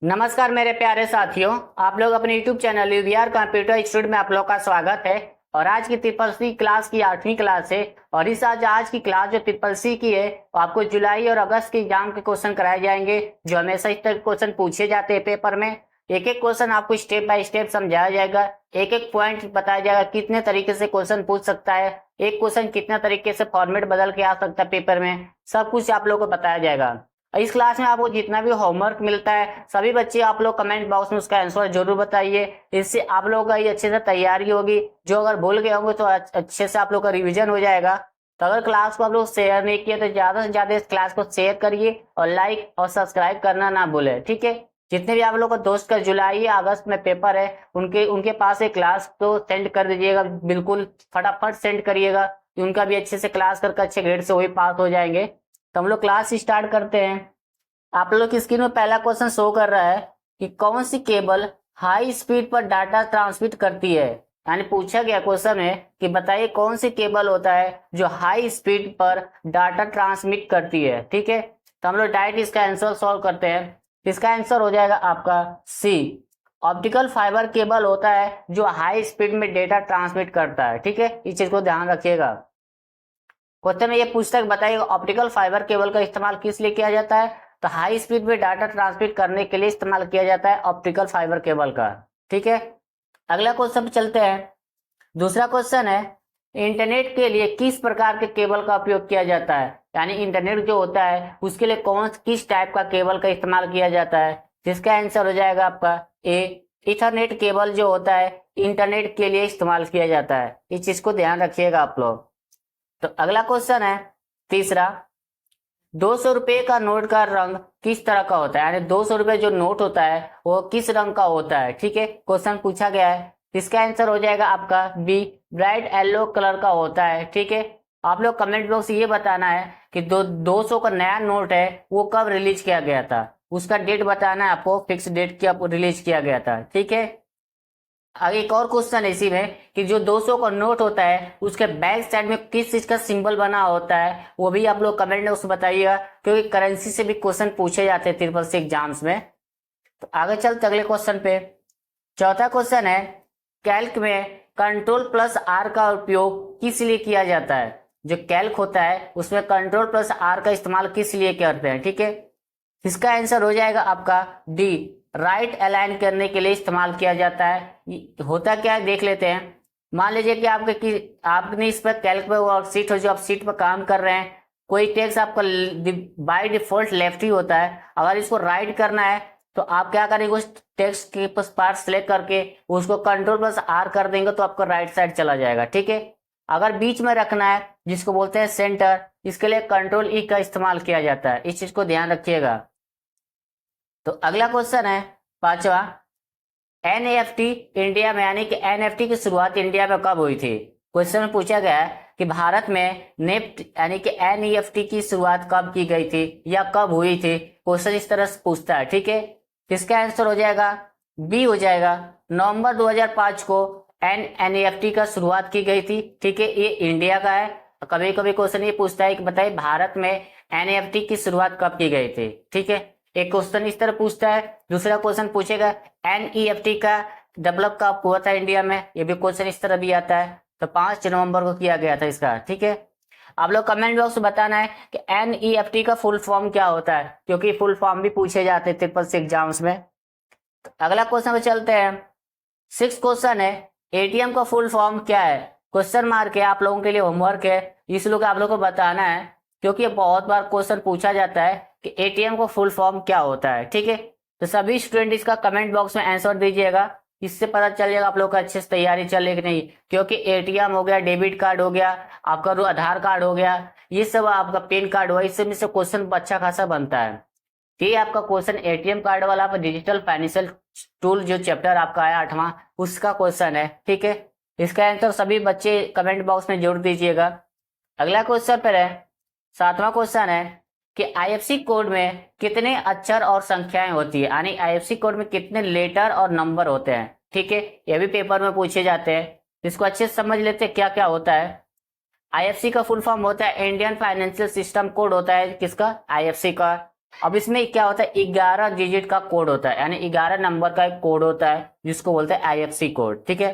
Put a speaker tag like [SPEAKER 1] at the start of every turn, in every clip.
[SPEAKER 1] नमस्कार मेरे प्यारे साथियों, आप लोग अपने YouTube चैनल यूवीआर कंप्यूटर इंस्टीट्यूट में आप लोग का स्वागत है। और आज की ट्रिपल सी क्लास की 8वीं क्लास है। और आज की क्लास जो ट्रिपल सी की है वो आपको जुलाई और अगस्त के एग्जाम के क्वेश्चन कराए जाएंगे, जो हमेशा इस तरह के क्वेश्चन पूछे जाते हैं पेपर में। एक एक क्वेश्चन आपको स्टेप बाय स्टेप समझाया जाएगा, एक एक पॉइंट बताया जाएगा कितने तरीके से क्वेश्चन पूछ सकता है, एक क्वेश्चन कितना तरीके से फॉर्मेट बदल के आ सकता है पेपर में, सब कुछ आप लोग को बताया जाएगा। इस क्लास में आपको जितना भी होमवर्क मिलता है सभी बच्चे आप लोग कमेंट बॉक्स में उसका आंसर जरूर बताइए। इससे आप लोगों का ये अच्छे से तैयारी होगी। जो अगर भूल गए होंगे तो अच्छे से आप लोग का रिवीजन हो जाएगा। तो अगर क्लास को आप लोग शेयर नहीं किए तो ज्यादा से ज्यादा इस क्लास को शेयर करिए और लाइक और सब्सक्राइब करना ना भूले, ठीक है। जितने भी आप लोग का दोस्त का जुलाई या अगस्त में पेपर है उनके उनके पास एक क्लास तो सेंड कर दीजिएगा, बिल्कुल फटाफट सेंड करिएगा कि उनका भी अच्छे से क्लास करके अच्छे ग्रेड से वही पास हो जाएंगे। तो हम लोग क्लास स्टार्ट करते हैं। आप लोग की स्क्रीन में पहला क्वेश्चन शो कर रहा है कि कौन सी केबल हाई स्पीड पर डाटा ट्रांसमिट करती है। यानी पूछा गया क्वेश्चन है कि बताइए कौन सी केबल होता है जो हाई स्पीड पर डाटा ट्रांसमिट करती है, ठीक है। तो हम लोग डायरेक्ट इसका आंसर सॉल्व करते हैं। इसका आंसर हो जाएगा आपका सी, ऑप्टिकल फाइबर केबल होता है जो हाई स्पीड में डेटा ट्रांसमिट करता है, ठीक है। इस चीज को ध्यान रखिएगा। क्वेश्चन में ये पूछता है बताइए ऑप्टिकल फाइबर केबल का इस्तेमाल किस लिए किया जाता है। तो हाई स्पीड में डाटा ट्रांसमिट करने के लिए इस्तेमाल किया जाता है ऑप्टिकल फाइबर केबल का, ठीक है। अगला क्वेश्चन पे चलते हैं। दूसरा क्वेश्चन है इंटरनेट के लिए किस प्रकार के केबल का उपयोग किया जाता है। यानी इंटरनेट जो होता है उसके लिए किस टाइप का केबल का इस्तेमाल किया जाता है। जिसका आंसर हो जाएगा आपका ए, इथरनेट केबल जो होता है इंटरनेट के लिए इस्तेमाल किया जाता है। इस चीज को ध्यान रखिएगा आप लोग। तो अगला क्वेश्चन है तीसरा, 200 रुपये का नोट का रंग किस तरह का होता है। यानी 200 रुपये जो नोट होता है वो किस रंग का होता है, ठीक है। क्वेश्चन पूछा गया है। इसका आंसर हो जाएगा आपका बी, ब्राइट येलो कलर का होता है, ठीक है। आप लोग कमेंट बॉक्स ये बताना है कि 200 का नया नोट है वो कब रिलीज किया गया था, उसका डेट बताना है आपको, फिक्स डेट की रिलीज किया गया था, ठीक है। आगे एक और क्वेश्चन इसी में कि जो 200 का नोट होता है उसके बैक साइड में किस चीज का सिंबल बना होता है, वो भी आप लोग कमेंट में उसको बताइएगा, क्योंकि करेंसी से भी क्वेश्चन पूछे जाते हैं ट्रिपल सी एग्जाम्स में। तो आगे चलते अगले क्वेश्चन पे। चौथा क्वेश्चन है कैल्क में कंट्रोल प्लस आर का उपयोग किस लिए किया जाता है। जो कैल्क होता है उसमें कंट्रोल प्लस आर का इस्तेमाल किस लिए करते हैं, ठीक है। इसका आंसर हो जाएगा आपका डी, राइट अलाइन करने के लिए इस्तेमाल किया जाता है। होता क्या है देख लेते हैं। मान लीजिए कि आपने इस पर कैल्क पे वर्कशीट हो, जो आप सीट पर काम कर रहे हैं, कोई टेक्स्ट आपका बाय डिफॉल्ट लेफ्ट ही होता है। अगर इसको राइट करना है तो आप क्या करेंगे, उस टेक्स्ट के पार्ट सेलेक्ट करके उसको कंट्रोल प्लस आर कर देंगे तो आपका राइट साइड चला जाएगा, ठीक है। अगर बीच में रखना है जिसको बोलते हैं सेंटर, इसके लिए कंट्रोल ई का इस्तेमाल किया जाता है। इस चीज को ध्यान रखिएगा। तो अगला क्वेश्चन है पांचवा, एनईएफटी इंडिया में, यानी कि एनईएफटी की शुरुआत इंडिया में कब हुई थी। क्वेश्चन में पूछा गया है कि भारत में नेफ्ट यानी कि एनईएफटी की शुरुआत कब की गई थी या कब हुई थी। क्वेश्चन इस तरह से पूछता है, ठीक है। इसका आंसर हो जाएगा बी, हो जाएगा नवंबर 2005 को एनईएफटी का शुरुआत की गई थी, ठीक है। ये इंडिया का है। कभी कभी क्वेश्चन ये पूछता है कि बताइए भारत में एनईएफटी की शुरुआत कब की गई थी, ठीक है। एक क्वेश्चन इस तरह पूछता है। दूसरा क्वेश्चन पूछेगा एनईएफटी का डेवलप कब हुआ था इंडिया में, ये भी क्वेश्चन इस तरह भी आता है। तो 5 नवंबर को किया गया था इसका, ठीक है। आप लोग कमेंट बॉक्स में बताना है कि एनईएफटी का फुल फॉर्म क्या होता है, क्योंकि फुल फॉर्म भी पूछे जाते हैं ट्रिपल सी एग्जाम्स में। तो अगला क्वेश्चन पे चलते हैं। 6 क्वेश्चन है एटीएम का फुल फॉर्म क्या है। क्वेश्चन मार्क है, आप लोगों के लिए होमवर्क है, इसलिए आप लोगों को बताना है, क्योंकि बहुत बार क्वेश्चन पूछा जाता है कि एटीएम का फुल फॉर्म क्या होता है, ठीक है। तो सभी स्टूडेंट इसका कमेंट बॉक्स में आंसर दीजिएगा, इससे पता चल जाएगा आप लोग का अच्छे से तैयारी चल रही कि नहीं। क्योंकि एटीएम हो गया, डेबिट कार्ड हो गया, आपका आधार कार्ड हो गया, ये सब आपका पैन कार्ड हुआ, इससे में से क्वेश्चन अच्छा खासा बनता है। ये आपका क्वेश्चन एटीएम कार्ड वाला पर डिजिटल फाइनेंशियल टूल जो चैप्टर आपका आया 8वां, उसका क्वेश्चन है, ठीक है। इसका आंसर सभी बच्चे कमेंट बॉक्स में जोड़ दीजिएगा। अगला क्वेश्चन पर है 7वां क्वेश्चन है कि आईएफएससी कोड में कितने अक्षर और संख्याएं होती है। यानी आईएफएससी कोड में कितने लेटर और नंबर होते हैं, ठीक है। ये भी पेपर में पूछे जाते हैं। इसको अच्छे से समझ लेते हैं क्या क्या होता है। आईएफएससी का फुल फॉर्म होता है इंडियन फाइनेंशियल सिस्टम कोड होता है, किसका, आईएफएससी का। अब इसमें क्या होता है, 11 डिजिट का कोड होता है, यानी 11 नंबर का एक कोड होता है जिसको बोलते हैं आईएफएससी कोड। ठीक है,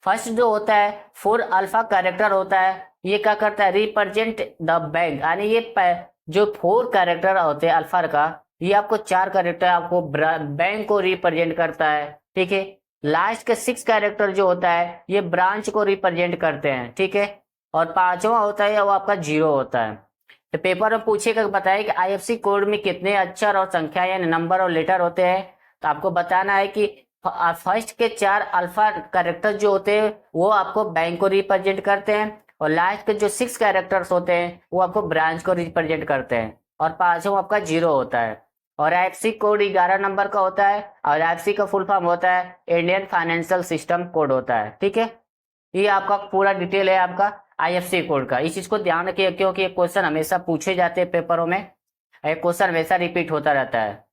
[SPEAKER 1] फर्स्ट जो होता है 4 अल्फा कैरेक्टर होता है, ये क्या करता है, रिप्रेजेंट द बैंक, यानी ये जो 4 कैरेक्टर होते हैं अल्फा का, ये आपको 4 कैरेक्टर आपको बैंक को रिप्रेजेंट करता है। ठीक है, लास्ट के 6 कैरेक्टर जो होता है ये ब्रांच को रिप्रेजेंट करते हैं। ठीक है, और पांचवा होता है वो आपका जीरो होता है। तो पेपर में पूछेगा, बताइए कि आईएफएससी कोड में कितने अक्षर और संख्या यानी नंबर और लेटर होते हैं। तो आपको बताना है कि फर्स्ट के 4 अल्फा कैरेक्टर जो होते हैं वो आपको बैंक को रिप्रेजेंट करते हैं, और लास्ट के जो 6 कैरेक्टर्स होते हैं वो आपको ब्रांच को रिप्रेजेंट करते हैं, और पांचवा आपका जीरो होता है। और आईएफएससी कोड 11 नंबर का होता है, और आईएफएससी का फुल फॉर्म होता है इंडियन फाइनेंशियल सिस्टम कोड होता है। ठीक है, ये आपका पूरा डिटेल है आपका आईएफएससी कोड का। इस चीज को ध्यान रखिए क्योंकि ये क्वेश्चन हमेशा पूछे जाते हैं पेपरों में, ये क्वेश्चन हमेशा रिपीट होता रहता है।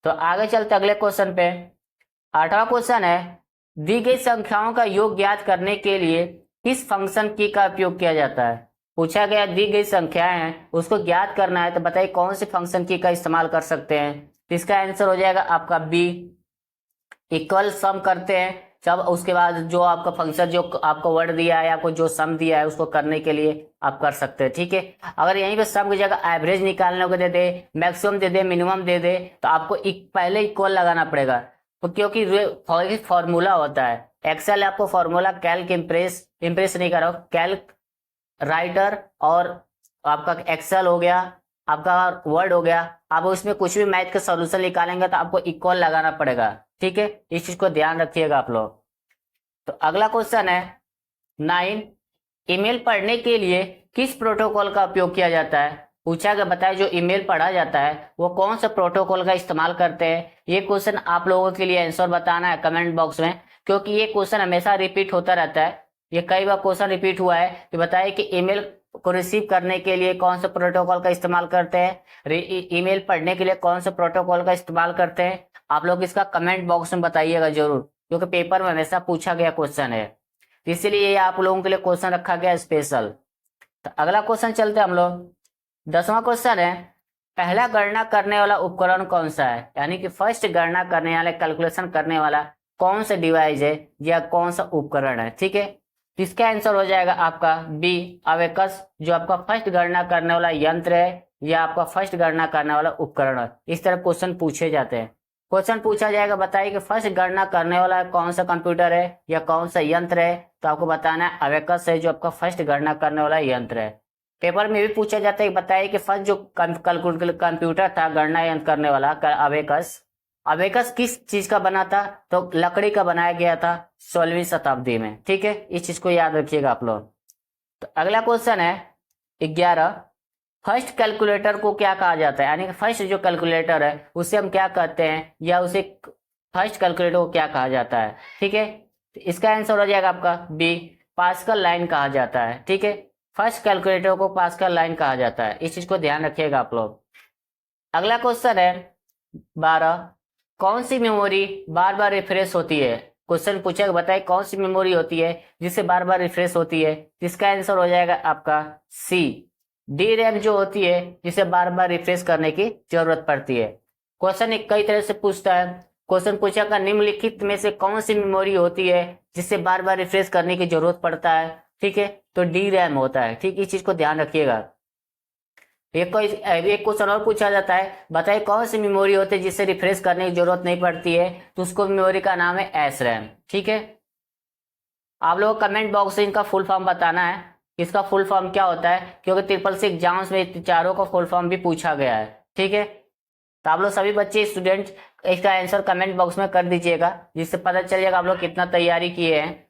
[SPEAKER 1] तो आगे चलते अगले क्वेश्चन पे। 8वां क्वेश्चन है, दी गई संख्याओं का योग ज्ञात करने के लिए किस फंक्शन की का उपयोग किया जाता है। पूछा गया दी गई संख्याएं हैं उसको ज्ञात करना है, तो बताइए कौन से फंक्शन की का इस्तेमाल कर सकते हैं। तो इसका आंसर हो जाएगा आपका बी, इक्वल सम करते हैं। जब उसके बाद जो आपका फंक्शन जो आपको वर्ड दिया है, आपको जो सम दिया है उसको करने के लिए आप कर सकते हैं। ठीक है, अगर यहीं पे सम की जगह एवरेज निकालने को दे दे, मैक्सिमम दे दे, मिनिमम दे दे, तो आपको पहले इक्वल लगाना पड़ेगा, तो क्योंकि फॉर्मूला होता है। एक्सेल आपको फॉर्मूला कैल्क इम्प्रेस नहीं करो, कैल्क राइटर और आपका एक्सेल हो गया, आपका वर्ड हो गया, आप उसमें कुछ भी मैथ का सॉल्यूशन निकालेंगे तो आपको इक्वल लगाना पड़ेगा। ठीक है, इस चीज को ध्यान रखिएगा आप लोग। तो अगला क्वेश्चन है 9, ईमेल पढ़ने के लिए किस प्रोटोकॉल का उपयोग किया जाता है। पूछा गया, बताए जो ईमेल पढ़ा जाता है वो कौन सा प्रोटोकॉल का इस्तेमाल करते हैं। ये क्वेश्चन आप लोगों के लिए आंसर बताना है कमेंट बॉक्स में, क्योंकि ये क्वेश्चन हमेशा रिपीट होता रहता है। ये कई बार क्वेश्चन रिपीट हुआ है कि बताइए कि ईमेल को रिसीव करने के लिए कौन सा प्रोटोकॉल का इस्तेमाल करते हैं, ईमेल पढ़ने के लिए कौन सा प्रोटोकॉल का इस्तेमाल करते हैं। आप लोग इसका कमेंट बॉक्स में बताइएगा जरूर, क्योंकि पेपर में हमेशा पूछा गया क्वेश्चन है, इसलिए ये आप लोगों के लिए क्वेश्चन रखा गया स्पेशल। तो अगला क्वेश्चन चलते हम लोग। 10वां क्वेश्चन है, पहला गणना करने वाला उपकरण कौन सा है, यानी कि फर्स्ट गणना करने वाले कैलकुलेशन करने वाला कौन सा डिवाइस है या कौन सा उपकरण है। ठीक है, इसका आंसर हो जाएगा आपका बी, अबेकस, जो आपका फर्स्ट गणना करने वाला यंत्र है या आपका फर्स्ट गणना करने वाला उपकरण है। इस तरह क्वेश्चन पूछे जाते हैं। क्वेश्चन पूछा जाएगा, बताइए कि फर्स्ट गणना करने वाला कौन सा कंप्यूटर है या कौन सा यंत्र है, तो आपको बताना है अबेकस है, जो आपका फर्स्ट गणना करने वाला यंत्र है। पेपर में भी पूछा जाता है, बताइए कि फर्स्ट जो कंप्यूटर था गणना यंत्र करने वाला अबेकस, अबेकस किस चीज का बना था, तो लकड़ी का बनाया गया था 16वीं शताब्दी में। ठीक है, इस चीज को याद रखिएगा आप लोग। तो अगला क्वेश्चन है 11, फर्स्ट कैलकुलेटर को क्या कहा जाता है, यानी कि फर्स्ट जो कैलकुलेटर है उसे हम क्या कहते हैं, या उसे फर्स्ट कैलकुलेटर को क्या कहा जाता है। ठीक है, तो इसका आंसर हो जाएगा आपका बी, पास्कल लाइन कहा जाता है। ठीक है, फर्स्ट कैलकुलेटर को पास्कल लाइन कहा जाता है, इस चीज को ध्यान रखिएगा आप लोग। अगला क्वेश्चन है 12, कौन सी मेमोरी बार बार रिफ्रेश होती है। क्वेश्चन पूछेगा, बताइए कौन सी मेमोरी होती है जिससे बार बार रिफ्रेश होती है। इसका आंसर हो जाएगा आपका सी, डी रैम जो होती है जिसे बार बार रिफ्रेश करने की जरूरत पड़ती है। क्वेश्चन एक कई तरह से पूछता है। क्वेश्चन पूछेगा, निम्नलिखित में से कौन सी मेमोरी होती है जिससे बार बार रिफ्रेश करने की जरूरत पड़ता है। ठीक है, तो डी रैम होता है। ठीक, इस चीज को ध्यान रखिएगा। एक क्वेश्चन और पूछा जाता है, बताइए कौन सी मेमोरी होती है जिससे रिफ्रेश करने की जरूरत नहीं पड़ती है, तो उसको मेमोरी का नाम है एस रैम। ठीक है, आप लोग कमेंट बॉक्स से इनका फुल फॉर्म बताना है, इसका फुल फॉर्म क्या होता है, क्योंकि ट्रिपल सी एग्जाम्स में चारों का फुल फॉर्म भी पूछा गया है। ठीक है, तो आप लोग सभी बच्चे स्टूडेंट इसका आंसर कमेंट बॉक्स में कर दीजिएगा, जिससे पता चलिएगा आप लोग कितना तैयारी किए हैं।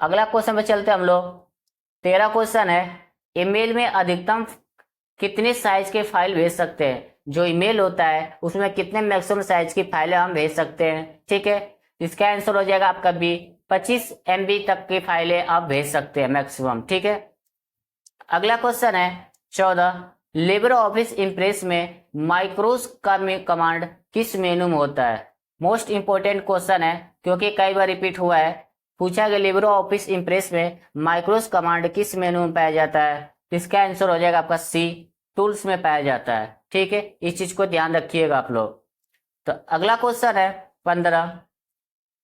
[SPEAKER 1] अगला क्वेश्चन पे चलते हम लोग। 13 क्वेश्चन है, ईमेल में अधिकतम कितने साइज के फाइल भेज सकते हैं। जो ईमेल होता है उसमें कितने मैक्सिमम साइज की फाइलें हम भेज सकते हैं। ठीक है, इसका आंसर हो जाएगा आपका बी, 25 MB तक की फाइलें आप भेज सकते हैं मैक्सिमम। ठीक है, अगला क्वेश्चन है 14, लिबर ऑफिस इंप्रेस में माइक्रोस का कमांड किस मेनू में होता है। मोस्ट इंपोर्टेंट क्वेश्चन है क्योंकि कई बार रिपीट हुआ है। पूछा गया लिबर ऑफिस इंप्रेस में माइक्रोस कमांड किस मेनू में पाया जाता है। इसका आंसर हो जाएगा आपका सी, टूल्स में पाया जाता है। ठीक है, इस चीज को ध्यान रखिएगा आप लोग। तो अगला क्वेश्चन है 15,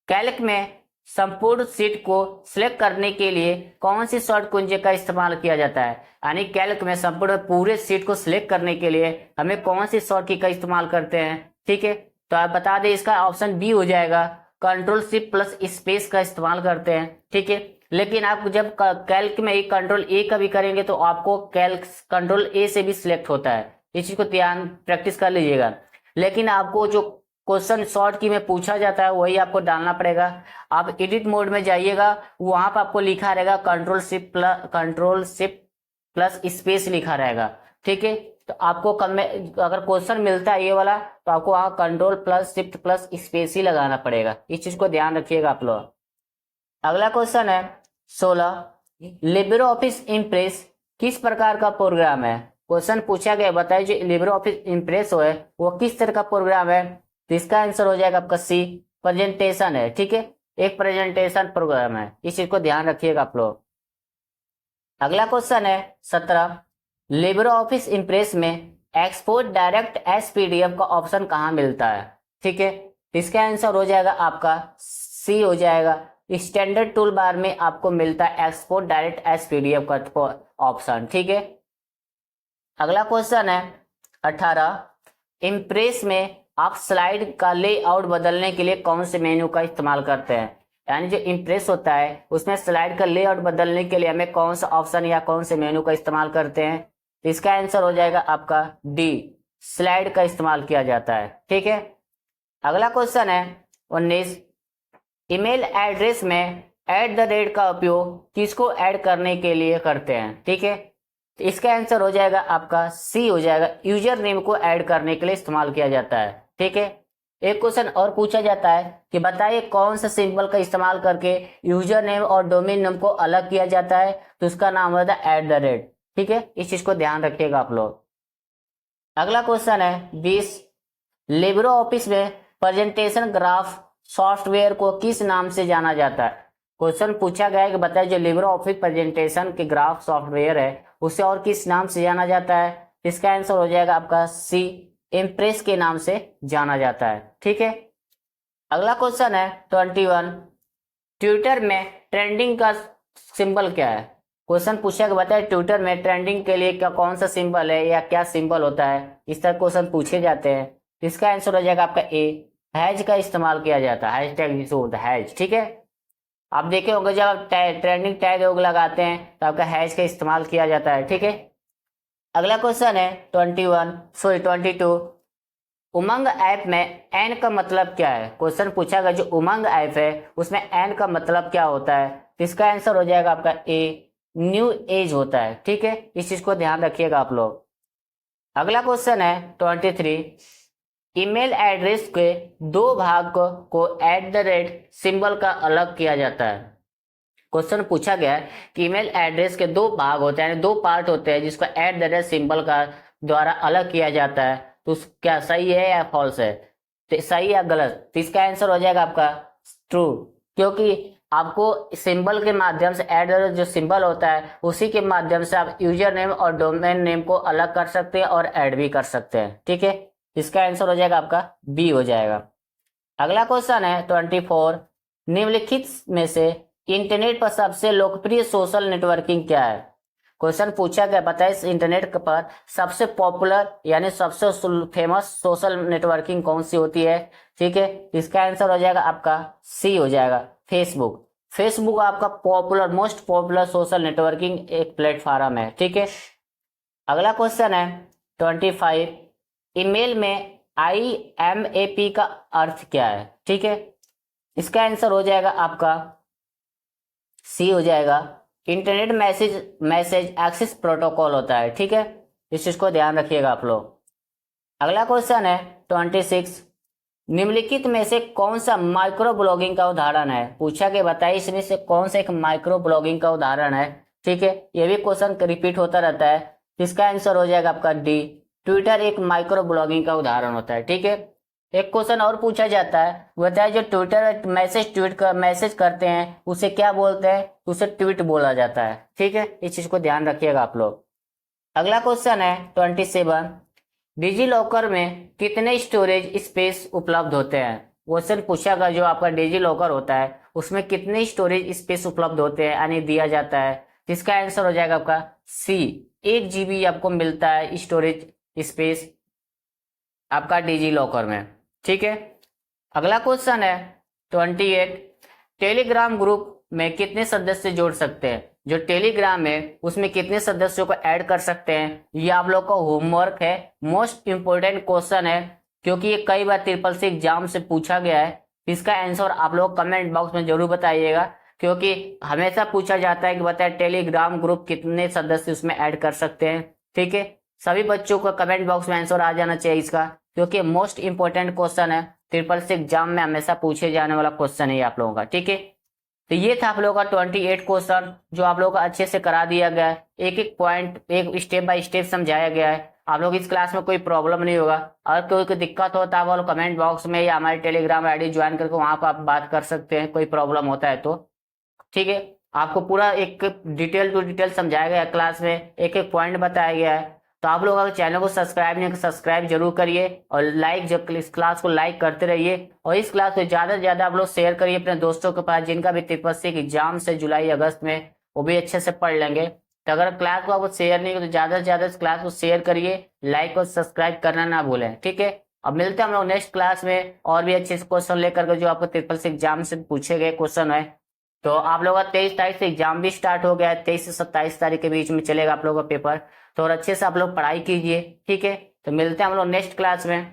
[SPEAKER 1] कैल्क में संपूर्ण सीट को सिलेक्ट करने के लिए कौन सी शॉर्ट कुंजी का इस्तेमाल किया जाता है। यानी कैल्क में संपूर्ण पूरे सीट को सिलेक्ट करने के लिए हमें कौन सी शॉर्ट की का इस्तेमाल करते हैं। ठीक है, तो आप बता दें, इसका ऑप्शन बी हो जाएगा, कंट्रोल शिफ्ट प्लस स्पेस का इस्तेमाल करते हैं। ठीक है, लेकिन आप जब कैल्क में एक कंट्रोल ए का भी करेंगे तो आपको कैल्क कंट्रोल ए से भी सिलेक्ट होता है। इस चीज को ध्यान प्रैक्टिस कर लीजिएगा। लेकिन आपको जो क्वेश्चन शॉर्ट की में पूछा जाता है वही आपको डालना पड़ेगा। आप एडिट मोड में जाइएगा, वहां पर आपको लिखा रहेगा कंट्रोल शिफ्ट प्लस स्पेस लिखा रहेगा। ठीक है, तो आपको अगर क्वेश्चन मिलता है ये वाला तो आपको वहां control plus shift plus space ही लगाना पड़ेगा। इस चीज को ध्यान रखिएगा आप लोग। अगला क्वेश्चन है 16, लिब्रे ऑफिस इम्प्रेस किस प्रकार का प्रोग्राम है। क्वेश्चन पूछा गया, बताइए जो लिब्रे ऑफिस इम्प्रेस है वो किस तरह का प्रोग्राम है। तो इसका आंसर हो जाएगा आपका सी, प्रेजेंटेशन है। ठीक है, एक प्रेजेंटेशन प्रोग्राम है। इस चीज को ध्यान रखिएगा आप लोग। अगला क्वेश्चन है 17, लिब्रे ऑफिस इम्प्रेस में एक्सपोर्ट डायरेक्ट एस पीडीएफ का ऑप्शन कहाँ मिलता है। ठीक है, इसका आंसर हो जाएगा आपका सी हो जाएगा, स्टैंडर्ड टूल बार में आपको मिलता है एक्सपोर्ट डायरेक्ट एस पीडीएफ का ऑप्शन। ठीक है, अगला क्वेश्चन है 18, इम्प्रेस में आप स्लाइड का लेआउट बदलने के लिए कौन से मेन्यू का इस्तेमाल करते हैं। यानी जो इम्प्रेस होता है उसमें स्लाइड का लेआउट बदलने के लिए हमें कौन सा ऑप्शन या कौन से मेन्यू का इस्तेमाल करते हैं। तो इसका आंसर हो जाएगा आपका डी, स्लाइड का इस्तेमाल किया जाता है। ठीक है, अगला क्वेश्चन है 19, ईमेल एड्रेस में @ का उपयोग किसको ऐड करने के लिए करते हैं। ठीक है, तो इसका आंसर हो जाएगा आपका सी हो जाएगा, यूजर नेम को ऐड करने के लिए इस्तेमाल किया जाता है। ठीक है, एक क्वेश्चन और पूछा जाता है कि बताइए कौन सा सिंबल का इस्तेमाल करके यूजर नेम और डोमेन नेम को अलग किया जाता है। तो उसका नाम होता है @। ठीक है, इस चीज को ध्यान रखिएगा आप लोग। अगला क्वेश्चन है 20, लिब्रे ऑफिस में प्रेजेंटेशन ग्राफ सॉफ्टवेयर को किस नाम से जाना जाता है। क्वेश्चन पूछा गया है कि बताइए जो लिब्रे ऑफिस प्रेजेंटेशन के ग्राफ सॉफ्टवेयर है उसे और किस नाम से जाना जाता है। इसका आंसर हो जाएगा आपका सी, इम्प्रेस के नाम से जाना जाता है। ठीक है, अगला क्वेश्चन है 21, ट्विटर में ट्रेंडिंग का सिंबल क्या है। क्वेश्चन पूछा कि बताइए ट्विटर में ट्रेंडिंग के लिए क्या कौन सा सिंबल है या क्या सिंबल होता है। इस तरह क्वेश्चन पूछे जाते हैं। इसका आंसर हो जाएगा आपका ए, हैज का इस्तेमाल किया जाता है। हैशटैग जिसे होता है हैज। ठीक है, आप देखे होंगे जब आप ट्रेंडिंग टैग लगाते हैं तो आपका हैश का इस्तेमाल किया जाता है। ठीक है, अगला क्वेश्चन है 22, उमंग ऐप में एन का मतलब क्या है। क्वेश्चन पूछा गया जो उमंग ऐप है उसमें एन का मतलब क्या होता है। तो इसका आंसर हो जाएगा आपका ए, न्यू एज होता है। ठीक है, इस चीज को ध्यान रखिएगा आप लोग। अगला क्वेश्चन है 23, ईमेल एड्रेस के दो भाग को @ सिंबल का अलग किया जाता है। क्वेश्चन पूछा गया है कि ईमेल एड्रेस के दो भाग होते हैं, दो पार्ट होते हैं जिसको @ सिंबल का द्वारा अलग किया जाता है। तो क्या सही है या फॉल्स है, तो सही या गलत। तो इसका आंसर हो जाएगा आपका ट्रू, क्योंकि आपको सिंबल के माध्यम से @ जो सिंबल होता है उसी के माध्यम से आप यूजर नेम और डोमेन नेम को अलग कर सकते हैं और ऐड भी कर सकते हैं। ठीक है, इसका आंसर हो जाएगा आपका बी हो जाएगा। अगला क्वेश्चन है 24, निम्नलिखित में से इंटरनेट पर सबसे लोकप्रिय सोशल नेटवर्किंग क्या है। क्वेश्चन पूछा गया बताइए इस इंटरनेट पर सबसे पॉपुलर यानी सबसे फेमस सोशल नेटवर्किंग कौन सी होती है। ठीक है, इसका आंसर हो जाएगा आपका सी हो जाएगा, फेसबुक। फेसबुक आपका popular most popular social networking एक प्लेटफॉर्म है। ठीक है, अगला क्वेश्चन है 25, ईमेल में IMAP का अर्थ क्या है। ठीक है, इसका आंसर हो जाएगा आपका सी हो जाएगा, इंटरनेट मैसेज एक्सेस प्रोटोकॉल होता है। ठीक है, इस चीज को ध्यान रखिएगा आप लोग। अगला क्वेश्चन है 26, निम्नलिखित में से कौन सा माइक्रो ब्लॉगिंग का उदाहरण है। पूछा कि बताइए इसमें से कौन सा एक माइक्रो ब्लॉगिंग का उदाहरण है। ठीक है, ये भी क्वेश्चन रिपीट होता रहता है। इसका आंसर हो जाएगा आपका डी, ट्विटर एक माइक्रो ब्लॉगिंग का उदाहरण होता है। ठीक है, एक क्वेश्चन और पूछा जाता है, बताइए जो ट्विटर मैसेज करते हैं उसे क्या बोलते हैं। उसे ट्वीट बोला जाता है। ठीक है, इस चीज को ध्यान रखिएगा आप लोग। अगला क्वेश्चन है 27। डिजी लॉकर में कितने स्टोरेज स्पेस उपलब्ध होते हैं? क्वेश्चन पूछा गया जो आपका डिजी लॉकर होता है उसमें कितने स्टोरेज स्पेस उपलब्ध होते हैं यानी दिया जाता है। जिसका आंसर हो जाएगा आपका सी, 1 GB आपको मिलता है स्टोरेज स्पेस आपका डिजी लॉकर में। ठीक है। अगला क्वेश्चन है 28। टेलीग्राम ग्रुप में कितने सदस्य जोड़ सकते हैं? जो टेलीग्राम है उसमें कितने सदस्यों को ऐड कर सकते हैं, ये आप लोग का होमवर्क है। मोस्ट इंपोर्टेंट क्वेश्चन है क्योंकि ये कई बार ट्रिपल सी एग्जाम से पूछा गया है। इसका आंसर आप लोग कमेंट बॉक्स में जरूर बताइएगा क्योंकि हमेशा पूछा जाता है कि बताए टेलीग्राम ग्रुप कितने सदस्य उसमें ऐड कर सकते हैं। ठीक है, सभी बच्चों को कमेंट बॉक्स में आंसर आ जाना चाहिए इसका, क्योंकि मोस्ट इंपोर्टेंट क्वेश्चन है, ट्रिपल सी एग्जाम में हमेशा पूछे जाने वाला क्वेश्चन है आप लोगों का। ठीक है, तो ये था आप लोगों का 28 क्वेश्चन जो आप लोगों का अच्छे से करा दिया गया है। एक एक पॉइंट एक स्टेप बाय स्टेप समझाया गया है। आप लोग इस क्लास में कोई प्रॉब्लम नहीं होगा। अगर कोई दिक्कत होता है वो कमेंट बॉक्स में या हमारे टेलीग्राम आईडी ज्वाइन करके वहां पर आप बात कर सकते हैं, कोई प्रॉब्लम होता है तो। ठीक है, आपको पूरा एक डिटेल टू डिटेल समझाया गया है क्लास में, एक एक पॉइंट बताया गया है। तो आप लोग अगर चैनल को सब्सक्राइब नहीं सब्सक्राइब जरूर करिए और लाइक जो इस क्लास को लाइक करते रहिए और इस क्लास को ज्यादा से ज्यादा आप लोग शेयर करिए अपने दोस्तों के पास जिनका भी ट्रिपल सी एग्जाम से जुलाई अगस्त में वो भी अच्छे से पढ़ लेंगे। तो अगर क्लास को आपको शेयर नहीं हो तो ज्यादा से ज्यादा इस क्लास को शेयर करिए, लाइक और सब्सक्राइब करना ना भूलें। ठीक है, अब मिलते हैं हम लोग नेक्स्ट क्लास में और भी अच्छे क्वेश्चन लेकर के जो आपको ट्रिपल सी एग्जाम से पूछे गए क्वेश्चन है। तो आप लोगों का 23 तारीख से एग्जाम भी स्टार्ट हो गया है, 23 से 27 तारीख के बीच में चलेगा आप लोगों का पेपर। तो और अच्छे से आप लोग पढ़ाई कीजिए। ठीक है, तो मिलते हैं हम लोग नेक्स्ट क्लास में।